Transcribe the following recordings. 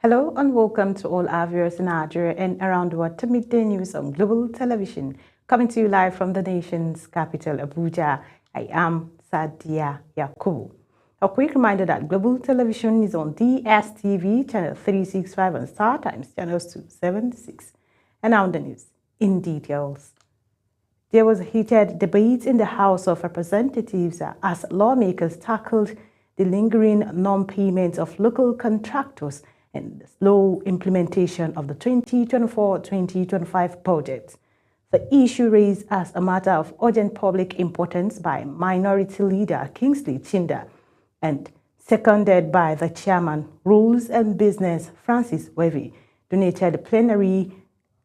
Hello and welcome to all our viewers in Nigeria and around the world to midday news on Global Television. Coming to you live from the nation's capital, Abuja. I am Sadia Yakubu. A quick reminder that Global Television is on DSTV, channel 365 and Star Times, channels 276. And now the news in details. There was a heated debate in the House of Representatives as lawmakers tackled the lingering non-payment of local contractors and the slow implementation of the 2024-2025 budget. The issue raised as a matter of urgent public importance by Minority Leader Kingsley Chinda and seconded by the Chairman, Rules and Business, Francis Wevy, donated the plenary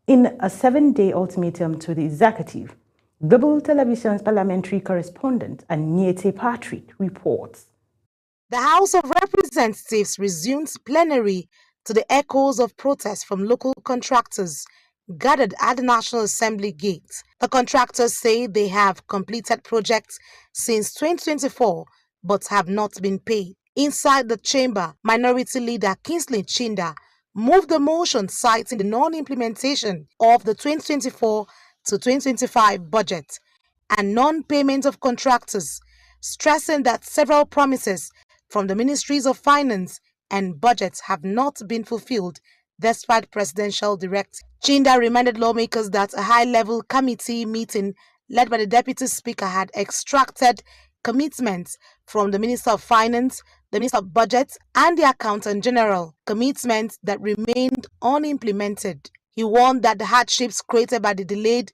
in a 7-day ultimatum to the executive. Global Television's parliamentary correspondent Anyete Patrick reports. The House of Representatives resumed plenary to the echoes of protests from local contractors gathered at the National Assembly gate. The contractors say they have completed projects since 2024 but have not been paid. Inside the chamber, Minority Leader Kingsley Chinda moved the motion citing the non-implementation of the 2024 to 2025 budget and non-payment of contractors, stressing that several promises from the Ministries of Finance and Budget have not been fulfilled despite presidential directive. Chinda reminded lawmakers that a high-level committee meeting led by the Deputy Speaker had extracted commitments from the Minister of Finance, the Minister of Budget, and the Accountant General, commitments that remained unimplemented. He warned that the hardships created by the delayed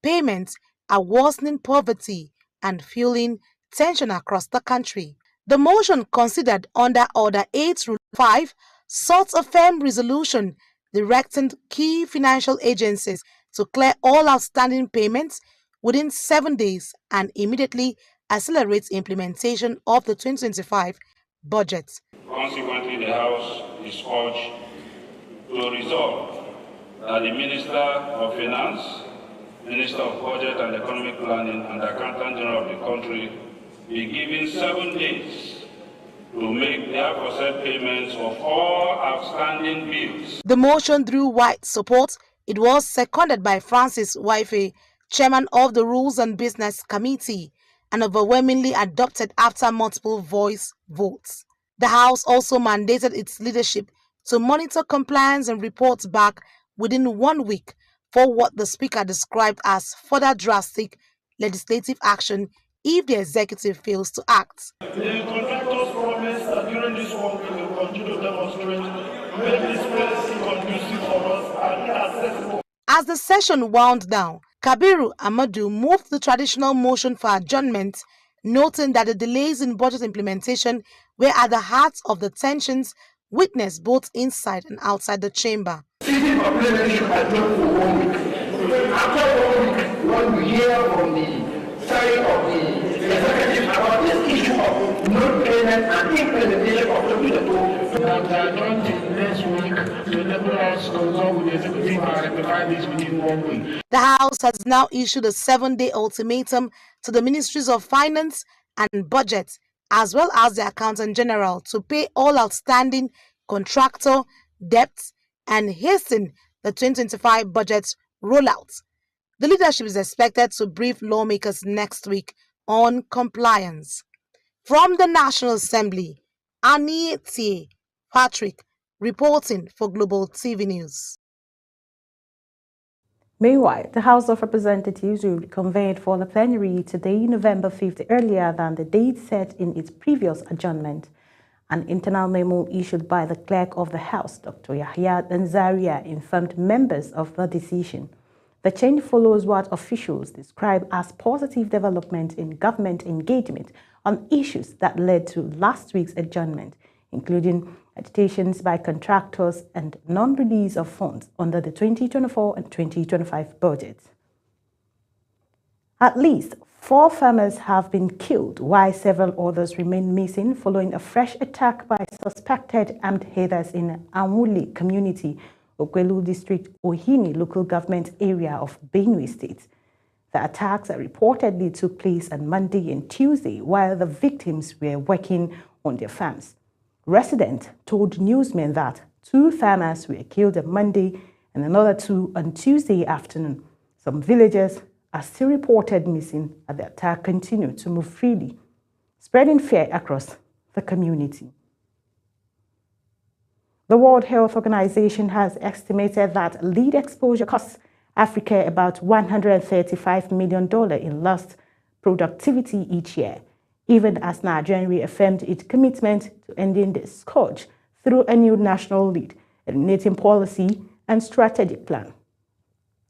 payments are worsening poverty and fueling tension across the country. The motion considered under Order 8 Rule 5 sought a firm resolution directing key financial agencies to clear all outstanding payments within 7 days and immediately accelerate implementation of the 2025 budget. Consequently, the House is urged to resolve that the Minister of Finance, Minister of Budget and Economic Planning, and the Accountant General of the country be given 7 days to make the aforesaid payments of all outstanding bills. The motion drew wide support. It was seconded by Francis Wevy, Chairman of the Rules and Business Committee, and overwhelmingly adopted after multiple voice votes. The House also mandated its leadership to monitor compliance and report back within 1 week for what the Speaker described as further drastic legislative action if the executive fails to act. The contractors promised that during this work we will continue to demonstrate make this policy conducive for us and accessible. As the session wound down, Kabiru Amadu moved the traditional motion for adjournment, noting that the delays in budget implementation were at the heart of the tensions witnessed both inside and outside the chamber. Sitting for plenary should adjourn for 1 week. After 1 week, when we hear from the side of the executive about this issue of non-payment and implementation of the bill, that they adjourn till next week to enable us to consult with the executive and rectify this within 1 week. The House has now issued a 7-day ultimatum to the Ministries of Finance and Budget, as well as the Accountant General, to pay all outstanding contractor debts and hasten the 2025 budget rollout. The leadership is expected to brief lawmakers next week on compliance. From the National Assembly, Anyete Patrick reporting for Global TV News. Meanwhile, the House of Representatives will be convened for the plenary today, November 5th, earlier than the date set in its previous adjournment. An internal memo issued by the Clerk of the House, Dr. Yahya Danzaria, informed members of the decision. The change follows what officials describe as positive development in government engagement on issues that led to last week's adjournment, including agitations by contractors and non-release of funds under the 2024 and 2025 budgets. At least 4 farmers have been killed, while several others remain missing following a fresh attack by suspected armed raiders in Amuli community, Okwelu District, Ohini local government area of Benue State. The attacks reportedly took place on Monday and Tuesday while the victims were working on their farms. Residents told newsmen that 2 farmers were killed on Monday and another 2 on Tuesday afternoon. Some villagers are still reported missing as the attack continued to move freely, spreading fear across the community. The World Health Organization has estimated that lead exposure costs Africa about $135 million in lost productivity each year, even as Nigeria reaffirmed its commitment to ending the scourge through a new national lead eliminating policy and strategic plan.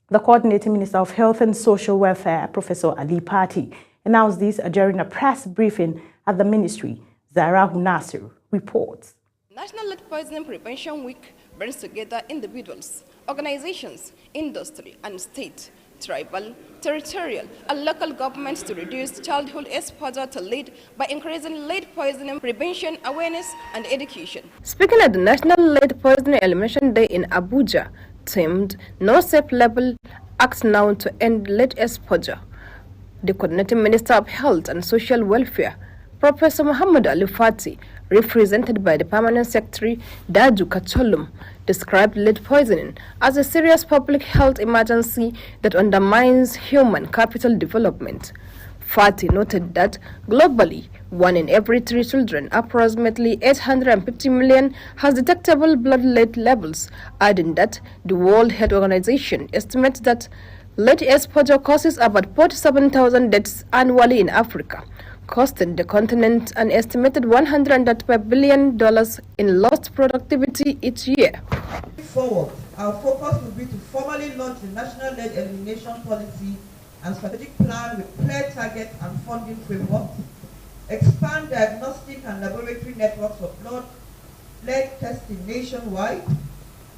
The Coordinating Minister of Health and Social Welfare, Professor Ali Pati, announced this during a press briefing at the ministry. Zara Nasir reports. National Lead Poisoning Prevention Week brings together individuals, organizations, industry, and state, tribal, territorial, and local governments to reduce childhood exposure to lead by increasing lead poisoning prevention awareness and education. Speaking at the National Lead Poisoning Elimination Day in Abuja, themed No Safe Level Acts Now to End Lead Exposure, the Coordinating Minister of Health and Social Welfare, Professor Muhammad Ali Fati, represented by the Permanent Secretary Daju Kacholum, described lead poisoning as a serious public health emergency that undermines human capital development. Fati noted that globally, 1 in every 3 children, approximately 850 million, has detectable blood lead levels, adding that the World Health Organization estimates that lead exposure causes about 47,000 deaths annually in Africa, costing the continent an estimated $135 billion in lost productivity each year. Forward, our focus will be to formally launch the National Lead Elimination Policy and Strategic Plan with clear targets and funding frameworks, expand diagnostic and laboratory networks for blood lead testing nationwide,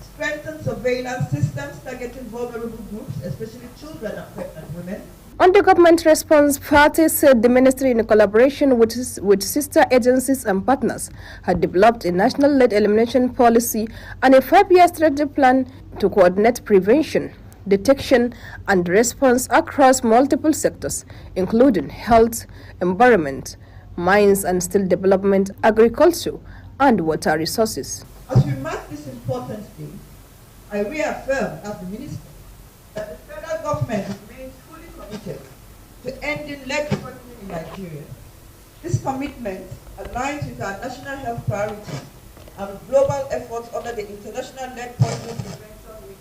strengthen surveillance systems targeting vulnerable groups, especially children and pregnant women. On the government response, Fati said the ministry, in collaboration with sister agencies and partners, had developed a national lead elimination policy and a 5-year strategic plan to coordinate prevention, detection, and response across multiple sectors, including health, environment, mines and steel development, agriculture, and water resources. As we mark this important day, I reaffirm as the minister that the federal government remains fully committed to ending lead poisoning in Nigeria. This commitment aligns with our national health priorities and global efforts under the International Lead Poisoning Prevention Week,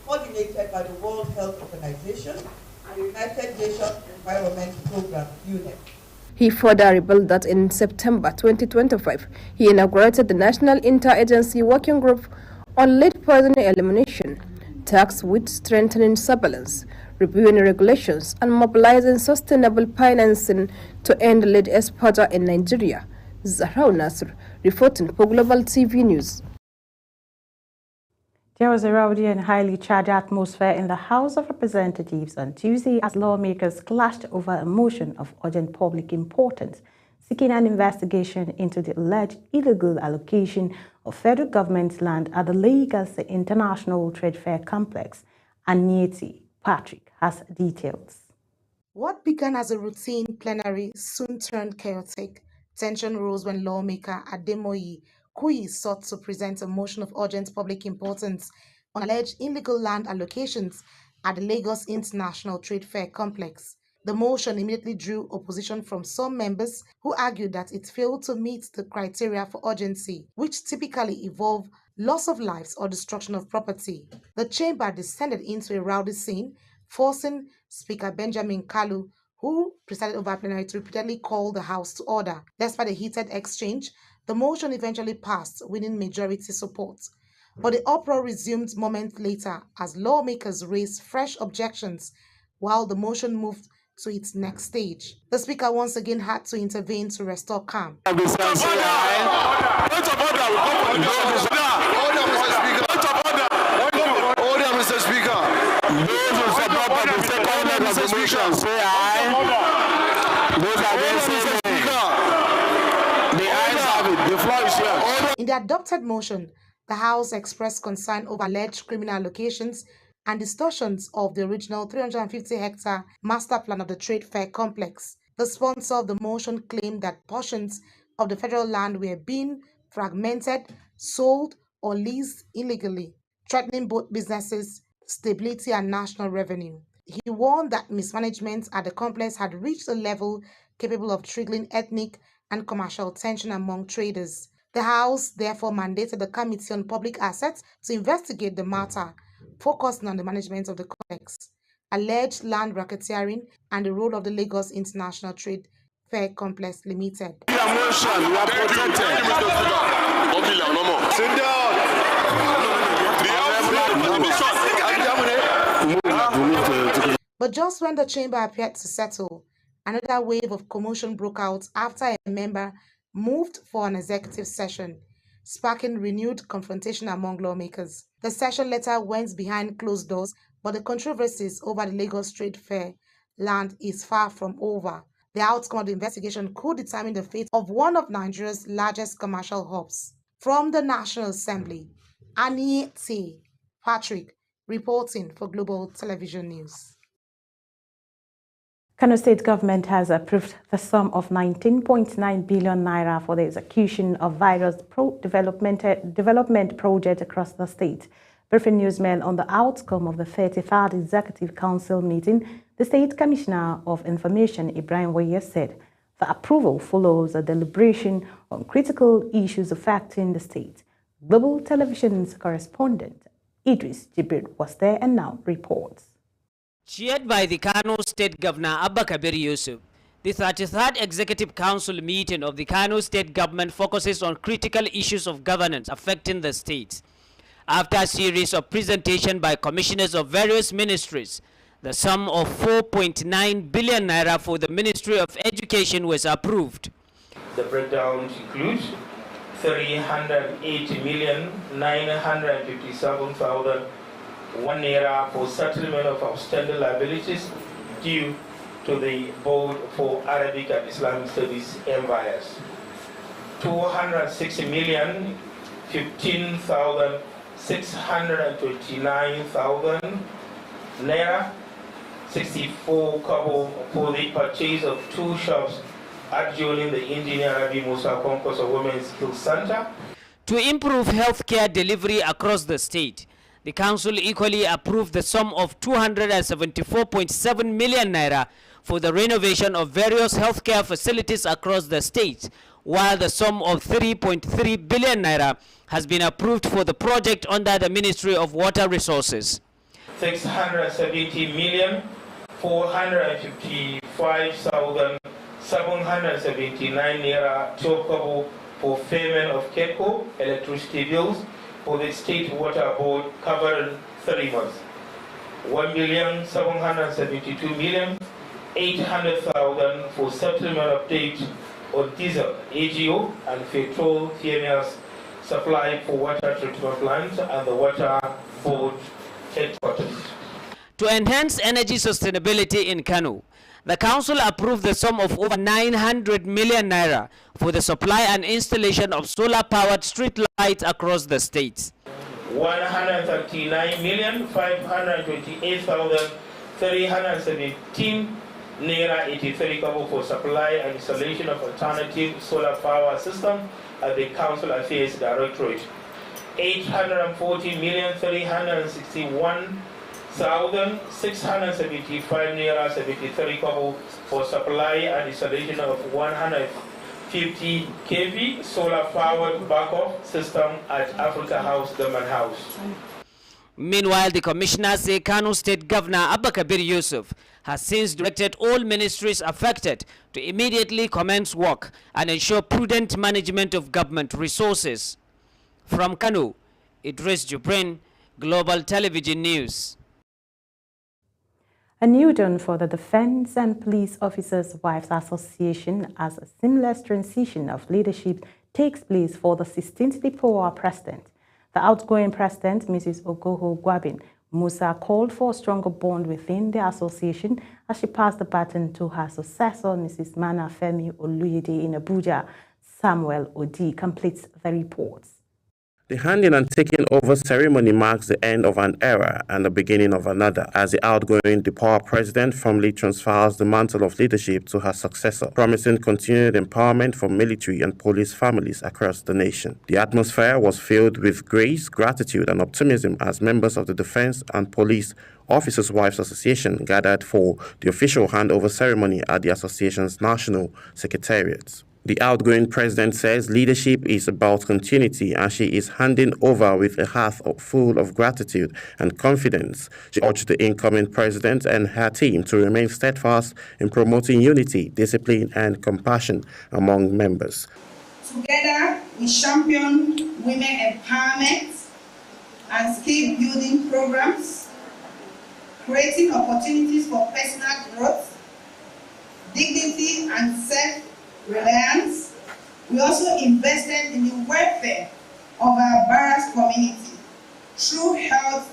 coordinated by the World Health Organization and the United Nations Environment Programme, UNEP. He further revealed that in September 2025, he inaugurated the National Interagency Working Group on Lead Poisoning Elimination, tasked with strengthening surveillance, reviewing regulations, and mobilizing sustainable financing to end lead exposure in Nigeria. Zahra Nasr, reporting for Global TV News. There was a rowdy and highly charged atmosphere in the House of Representatives on Tuesday as lawmakers clashed over a motion of urgent public importance seeking an investigation into the alleged illegal allocation of federal government land at the Lagos International Trade Fair Complex. Anieti Patrick has details. What began as a routine plenary soon turned chaotic. Tension rose when lawmaker Ademoyi Kuyi sought to present a motion of urgent public importance on alleged illegal land allocations at the Lagos International Trade Fair Complex. The motion immediately drew opposition from some members who argued that it failed to meet the criteria for urgency, which typically involve loss of lives or destruction of property. The chamber descended into a rowdy scene, forcing Speaker Benjamin Kalu, who presided over plenary, to repeatedly call the House to order. Despite a heated exchange, the motion eventually passed, winning majority support. But the uproar resumed moments later as lawmakers raised fresh objections while the motion moved to its next stage. The Speaker once again had to intervene to restore calm. In the adopted motion, the House expressed concern over alleged criminal allocations and distortions of the original 350-hectare master plan of the Trade Fair Complex. The sponsor of the motion claimed that portions of the federal land were being fragmented, sold, or leased illegally, threatening both businesses, stability, and national revenue. He warned that mismanagement at the complex had reached a level capable of triggering ethnic and commercial tension among traders. The House therefore mandated the Committee on Public Assets to investigate the matter, focusing on the management of the complex, alleged land racketeering, and the role of the Lagos International Trade Fair Complex Limited. But just when the chamber appeared to settle, another wave of commotion broke out after a member moved for an executive session, sparking renewed confrontation among lawmakers. The session later went behind closed doors, but the controversies over the Lagos Trade Fair land is far from over. The outcome of the investigation could determine the fate of one of Nigeria's largest commercial hubs. From the National Assembly, Annie T. Patrick, reporting for Global Television News. Kano State government has approved the sum of 19.9 billion naira for the execution of various development projects across the state. Briefing newsmen on the outcome of the 33rd Executive Council meeting, the State Commissioner of Information, Ibrahim Waye, said the approval follows a deliberation on critical issues affecting the state. Global Television's correspondent, Idris Jibril, was there and now reports. Chaired by the Kano State Governor Abba Kabir Yusuf, the 33rd Executive Council meeting of the Kano State Government focuses on critical issues of governance affecting the state. After a series of presentations by commissioners of various ministries, the sum of 4.9 billion naira for the Ministry of Education was approved. The breakdown includes 380,957,001 naira for settlement of outstanding liabilities due to the Board for Arabic and Islamic Studies enviers. 260,015,629,000 naira, 64 kobo for the purchase of 2 shops adjoining the Engineer Rabi Musa Concourse of Women's Skills Center. To improve healthcare delivery across the state, the council equally approved the sum of 274.7 million naira for the renovation of various healthcare facilities across the state, while the sum of 3.3 billion naira has been approved for the project under the Ministry of Water Resources. 670,455,779 naira for payment of KEPCO electricity bills for the State Water Board covering 3 months. 1,772,800,000 for settlement update on diesel, AGO, and petrol fuels supply for water treatment plants and the Water Board headquarters. To enhance energy sustainability in Kano, the council approved the sum of over 900 million naira for the supply and installation of solar-powered street lights across the state. 139,528,317 naira 83 kobo for supply and installation of alternative solar power system at the Council Affairs Directorate. 840,361,675 naira 73 kobo for supply and installation of 150 kV solar powered backup system at Africa House, Government House. Meanwhile, the commissioners say Kano State Governor Abba Kabir Yusuf has since directed all ministries affected to immediately commence work and ensure prudent management of government resources. From Kano, Idris Jubrin, Global Television News. A new dawn for the Defense and Police Officers' Wives Association as a seamless transition of leadership takes place for the 16th DPOA president. The outgoing president, Mrs. Ogoho Gwabin Musa, called for a stronger bond within the association as she passed the baton to her successor, Mrs. Mana Femi Oluyede in Abuja. Samuel Odi completes the reports. The handing and taking over ceremony marks the end of an era and the beginning of another, as the outgoing DPOA president formally transfers the mantle of leadership to her successor, promising continued empowerment for military and police families across the nation. The atmosphere was filled with grace, gratitude, and optimism as members of the Defense and Police Officers' Wives Association gathered for the official handover ceremony at the association's national secretariat. The outgoing president says leadership is about continuity, and she is handing over with a heart full of gratitude and confidence. She urged the incoming president and her team to remain steadfast in promoting unity, discipline, and compassion among members. Together, we champion women empowerment and skill building programs, creating opportunities for personal growth, dignity, and self-reliance. We also invested in the welfare of our barracks community through health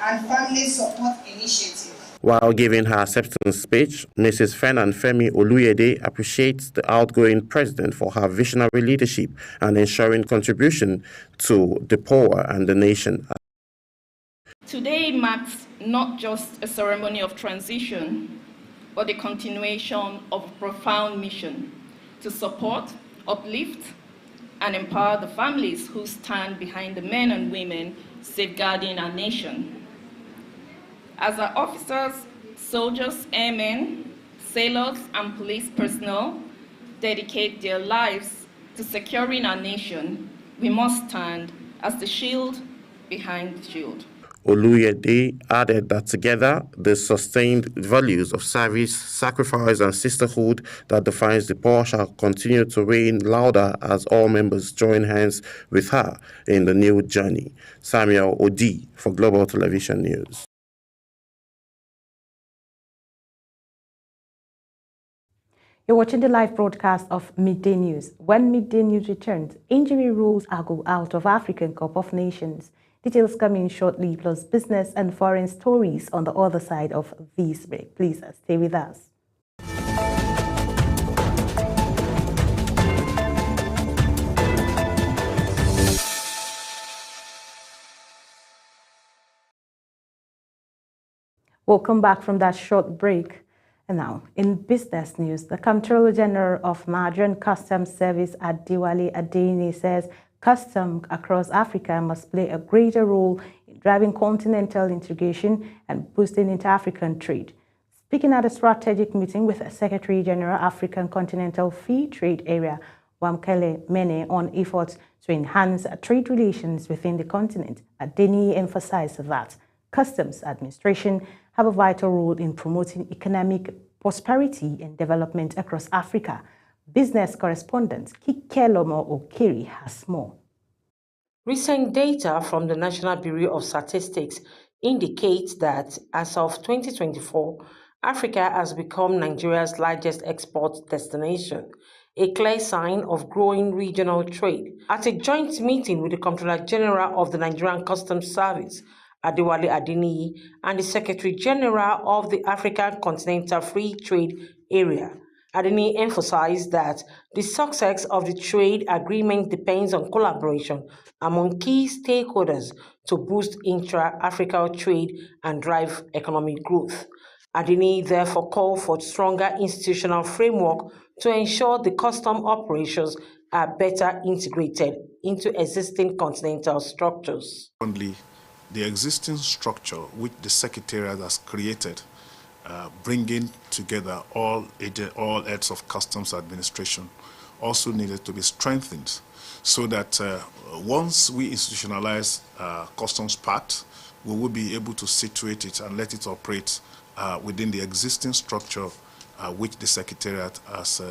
and family support initiatives. While giving her acceptance speech, Mrs. Fenan Femi Oluyede appreciates the outgoing president for her visionary leadership and ensuring contribution to the poor and the nation. Today marks not just a ceremony of transition, but the continuation of a profound mission to support, uplift, and empower the families who stand behind the men and women safeguarding our nation. As our officers, soldiers, airmen, sailors, and police personnel dedicate their lives to securing our nation, we must stand as the shield behind the shield. Oluyede added that together, the sustained values of service, sacrifice, and sisterhood that defines the poor shall continue to reign louder as all members join hands with her in the new journey. Samuel Odi for Global Television News. You're watching the live broadcast of Midday News. When Midday News returns, injury rules are go out of African Cup of Nations. Details coming shortly, plus business and foreign stories on the other side of this break. Please stay with us. Welcome back from that short break. And now, in business news, the Comptroller General of Nigerian Customs Service, Adewale Adeniyi, says customs across Africa must play a greater role in driving continental integration and boosting inter-African trade. Speaking at a strategic meeting with Secretary General African Continental Free Trade Area, Wamkele Mene, on efforts to enhance trade relations within the continent, Adeniyi emphasized that customs administration have a vital role in promoting economic prosperity and development across Africa. Business correspondent Kikelomo Okiri has more. Recent data from the National Bureau of Statistics indicates that as of 2024, Africa has become Nigeria's largest export destination, a clear sign of growing regional trade. At a joint meeting with the Comptroller General of the Nigerian Customs Service, Adewale Adeniyi, and the Secretary General of the African Continental Free Trade Area, Adeniyi emphasized that the success of the trade agreement depends on collaboration among key stakeholders to boost intra-African trade and drive economic growth. Adeniyi therefore called for stronger institutional framework to ensure the custom operations are better integrated into existing continental structures. The existing structure which the Secretariat has created, bringing together all heads of customs administration, also needed to be strengthened so that once we institutionalize customs part, we will be able to situate it and let it operate within the existing structure which the Secretariat has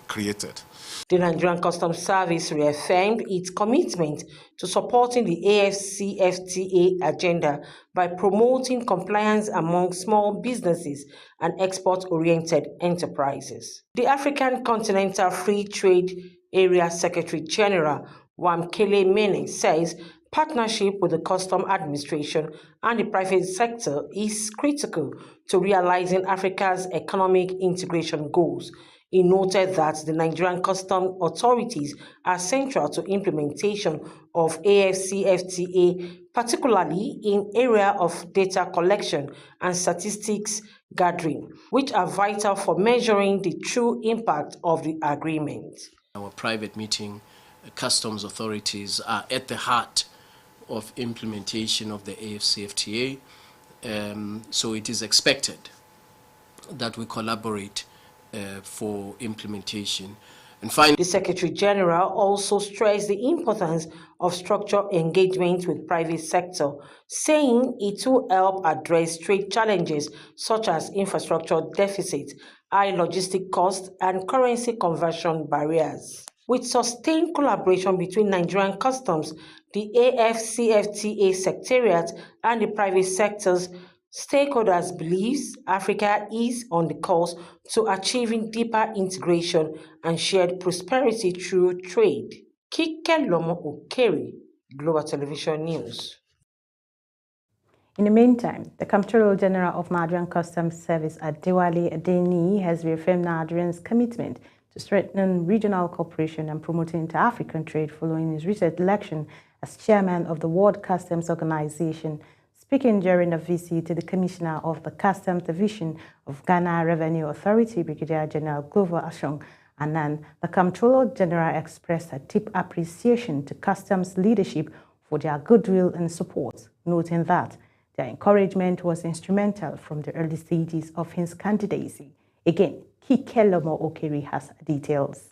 created. The Nigerian Customs Service reaffirmed its commitment to supporting the AfCFTA agenda by promoting compliance among small businesses and export-oriented enterprises. The African Continental Free Trade Area Secretary General Wamkele Mene says partnership with the Customs Administration and the private sector is critical to realizing Africa's economic integration goals. He noted that the Nigerian custom authorities are central to implementation of AFCFTA, particularly in area of data collection and statistics gathering, which are vital for measuring the true impact of the agreement. Our private meeting, customs authorities are at the heart of implementation of the AFCFTA, so it is expected that we collaborate for implementation. And finally, the Secretary General also stressed the importance of structured engagement with private sector, saying it will help address trade challenges such as infrastructure deficit, high logistic costs, and currency conversion barriers. With sustained collaboration between Nigerian customs, the AFCFTA Secretariat, and the private sectors, stakeholders believe Africa is on the course to achieving deeper integration and shared prosperity through trade. Kike Lomo Okeri, Global Television News. In the meantime, the Comptroller General of Nigerian Customs Service, Adewale Adeniyi, has reaffirmed Nigerians' commitment to strengthen regional cooperation and promoting inter-African trade following his recent election as chairman of the World Customs Organization. Speaking during a visit to the Commissioner of the Customs Division of Ghana Revenue Authority, Brigadier General Glover Ashong Anan, the Comptroller General expressed a deep appreciation to customs leadership for their goodwill and support, noting that their encouragement was instrumental from the early stages of his candidacy. Again, Kikelomo Okeri has details.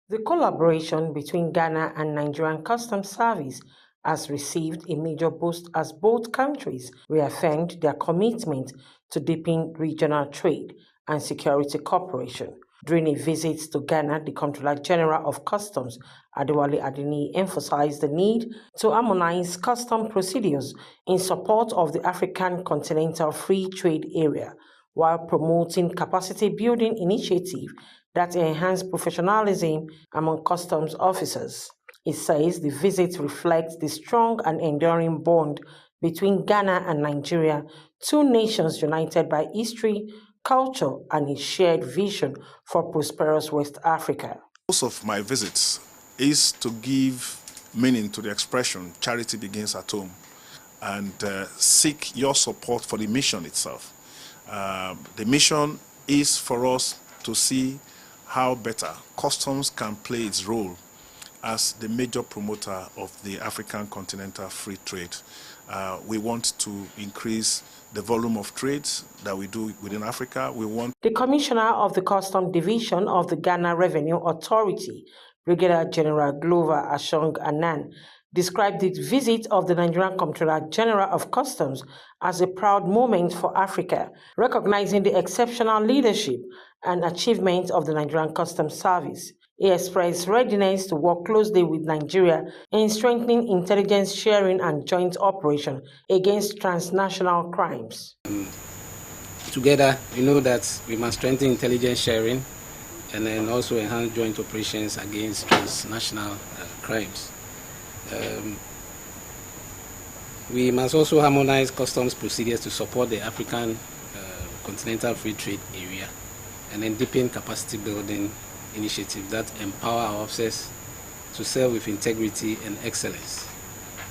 The collaboration between Ghana and Nigerian Customs Service has received a major boost as both countries reaffirmed their commitment to deepen regional trade and security cooperation. During a visit to Ghana, the Comptroller General of Customs, Adewale Adeniyi, emphasized the need to harmonize custom procedures in support of the African Continental Free Trade Area, while promoting capacity-building initiatives that enhance professionalism among customs officers. It says the visit reflects the strong and enduring bond between Ghana and Nigeria, two nations united by history, culture, and a shared vision for prosperous West Africa. Most of my visits is to give meaning to the expression, charity begins at home, and seek your support for the mission itself. The mission is for us to see how better customs can play its role as the major promoter of the African Continental Free Trade. We want to increase the volume of trades that we do within Africa. The Commissioner of the Customs Division of the Ghana Revenue Authority, Brigadier General Glover Ashong Anan, described the visit of the Nigerian Comptroller General of Customs as a proud moment for Africa, recognizing the exceptional leadership and achievements of the Nigerian Customs Service. He expressed readiness to work closely with Nigeria in strengthening intelligence sharing and joint operation against transnational crimes. Together, we know that we must strengthen intelligence sharing and then also enhance joint operations against transnational crimes. We must also harmonize customs procedures to support the African Continental Free Trade Area and then deepen capacity building initiatives that empower our officers to serve with integrity and excellence.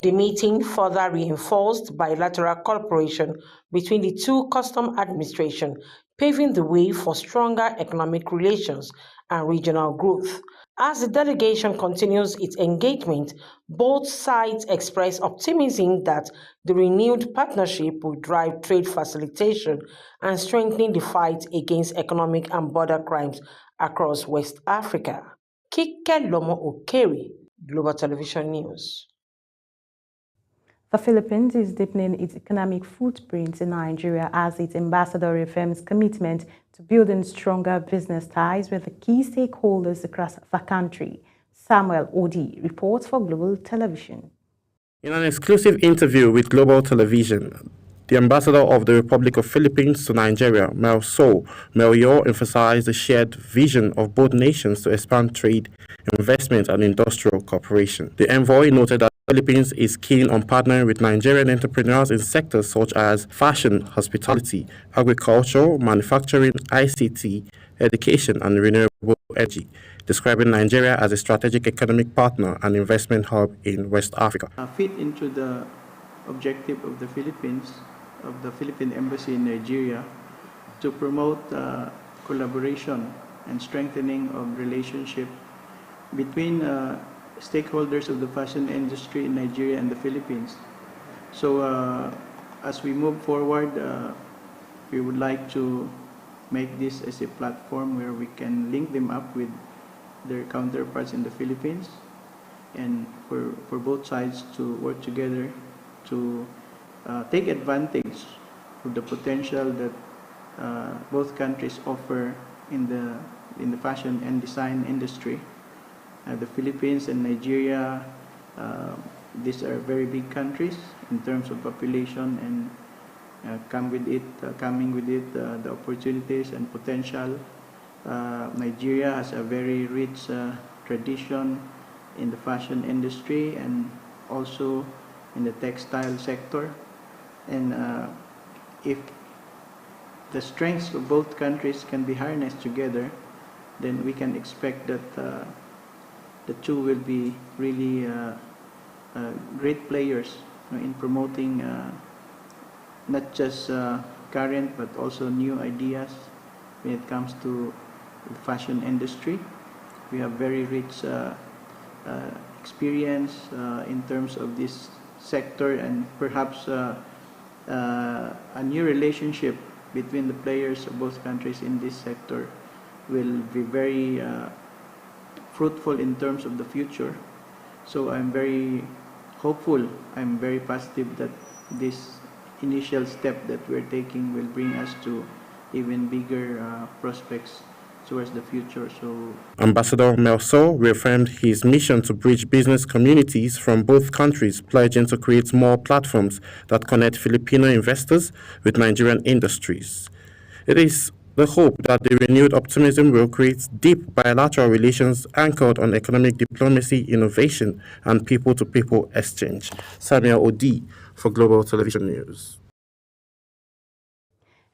The meeting further reinforced bilateral cooperation between the two customs administrations, paving the way for stronger economic relations and regional growth. As the delegation continues its engagement, both sides express optimism that the renewed partnership will drive trade facilitation and strengthen the fight against economic and border crimes across West Africa. Kike Lomo Okeri, Global Television News. The Philippines is deepening its economic footprint in Nigeria as its ambassador reaffirms commitment to building stronger business ties with the key stakeholders across the country. Samuel Odi reports for Global Television. In an exclusive interview with Global Television, the ambassador of the Republic of Philippines to Nigeria, Melso Melyor, emphasized the shared vision of both nations to expand trade, investment, and industrial cooperation. The envoy noted that the Philippines is keen on partnering with Nigerian entrepreneurs in sectors such as fashion, hospitality, agriculture, manufacturing, ICT, education, and renewable energy, describing Nigeria as a strategic economic partner and investment hub in West Africa. Fit into the objective of the Philippines, of the Philippine Embassy in Nigeria, to promote collaboration and strengthening of relationship between stakeholders of the fashion industry in Nigeria and the Philippines. So as we move forward, we would like to make this as a platform where we can link them up with their counterparts in the Philippines, and for both sides to work together to take advantage of the potential that both countries offer in the fashion and design industry. The Philippines and Nigeria, these are very big countries in terms of population, and coming with it the opportunities and potential. Nigeria has a very rich tradition in the fashion industry and also in the textile sector. And if the strengths of both countries can be harnessed together, then we can expect that the two will be really great players in promoting not just current but also new ideas when it comes to the fashion industry. We have very rich experience in terms of this sector, and perhaps a new relationship between the players of both countries in this sector will be very fruitful in terms of the future. So I'm very hopeful, I'm very positive that this initial step that we're taking will bring us to even bigger prospects towards the future. So Ambassador Melso reaffirmed his mission to bridge business communities from both countries, pledging to create more platforms that connect Filipino investors with Nigerian industries. It is the hope that the renewed optimism will create deep bilateral relations anchored on economic diplomacy, innovation, and people-to-people exchange. Samuel Odi for Global Television News.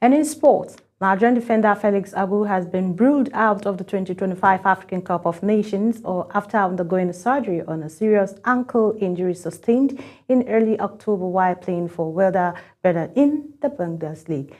And in sports, Nigerian defender Felix Agu has been ruled out of the 2025 African Cup of Nations after undergoing surgery on a serious ankle injury sustained in early October while playing for Werder Bremen in the Bundesliga.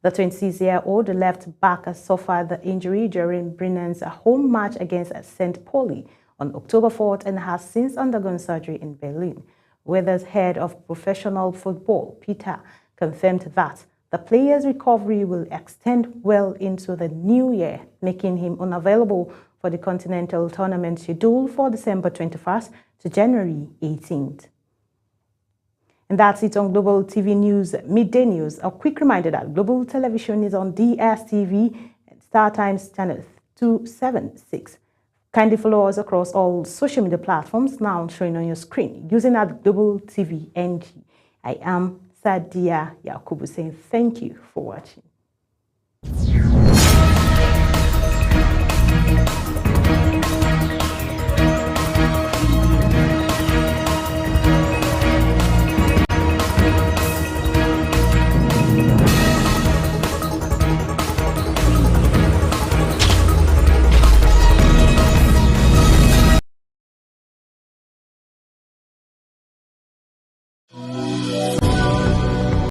The 26-year-old left back suffered the injury during Brennan's home match against St. Pauli on October 4th and has since undergone surgery in Berlin. Werder's head of professional football, Peter, confirmed that the player's recovery will extend well into the new year, making him unavailable for the Continental Tournament scheduled for December 21st to January 18th. And that's it on Global TV News Midday News. A quick reminder that Global Television is on DSTV and StarTimes channel 276. Kindly follow us across all social media platforms now showing on your screen using @Global TV NG. I am Sadia Yakubu saying thank you for watching.